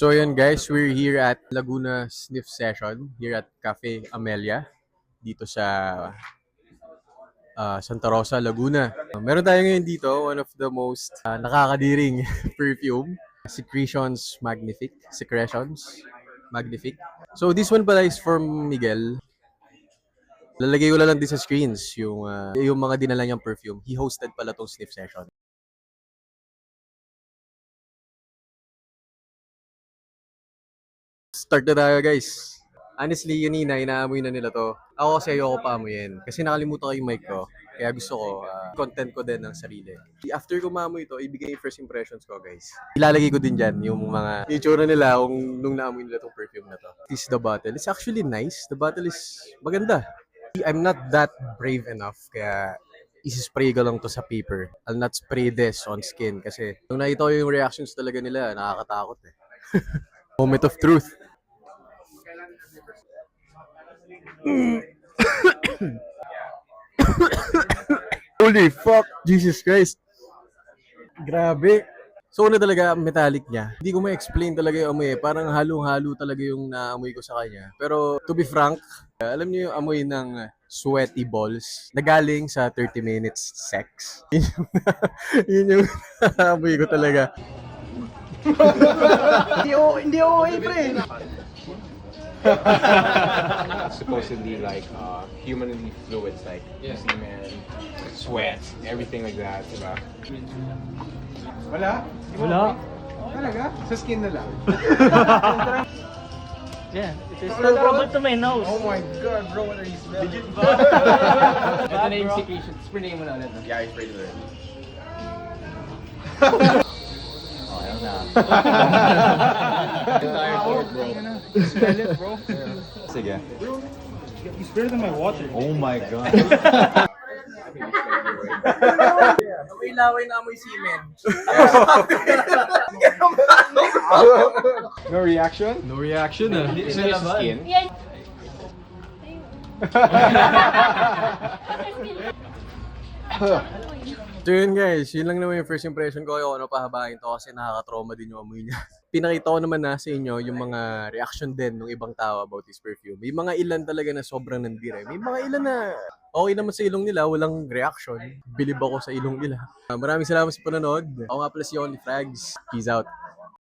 So yun guys, we're here at Laguna Sniff Session here at Cafe Amelia dito sa Santa Rosa, Laguna. Meron tayo ngayon dito, one of the most nakakadiring perfume, Secretions Magnifique. So this one pala is from Miguel. Lalagay ko lang din sa screens yung mga dinala niyang perfume. He hosted pala tong Sniff Session. Start na tayo guys. Honestly, kanina, inaamoy na nila to. Ako kasi ayoko pa amuyin. Kasi nakalimutan ko yung mic ko. Kaya gusto ko, content ko din ng sarili. After ko maamoy ito, ibigay yung first impressions ko guys. Ilalagay ko din dyan yung mga itsura nila kung nung naamoy nila tong perfume na to. This is the bottle. It's actually nice. The bottle is maganda. I'm not that brave enough. Kaya isi-spray ko lang to sa paper. I'll not spray this on skin. Kasi nung nakita ko yung reactions talaga nila, nakakatakot eh. Moment of truth. Holy fuck! Jesus Christ! Grabe! So una talaga metallic niya. Hindi ko ma-explain talaga yung amoy eh. Parang halong-halo talaga yung naamoy ko sa kanya. Pero to be frank, alam niyo yung amoy ng sweaty balls na galing sa 30 minutes sex. Yun yung amoy ko talaga. Hindi okay, pre. Supposedly like humanly fluids like semen, sweat, everything like that, diba? Wala? Wala. Talaga? Sa skin na lang? Yeah, it is tolerable to my nose. Oh my god, bro, what are you smelling? Legit ba? Ito na yung secretion. Spray mo na ulit. Yeah, I sprayed it already. Entire court, bro. Smell it, bro. Sige. It's better than my water. Oh my god. Amoy laway na amoy semen. No reaction? No reaction ah. It's not yung skin. So yun guys, yun lang naman yung first impression ko. Ayoko na pahabain to kasi nakaka-trauma din yung amoy niya. Pinakita ko naman na sa inyo yung mga reaction din ng ibang tao about this perfume. May mga ilan talaga na sobrang nandire. May mga ilan na okay naman sa ilong nila, walang reaction. Bilib ako sa ilong nila. Maraming salamat sa panonood. Ako nga pala si Only Frags. Peace out.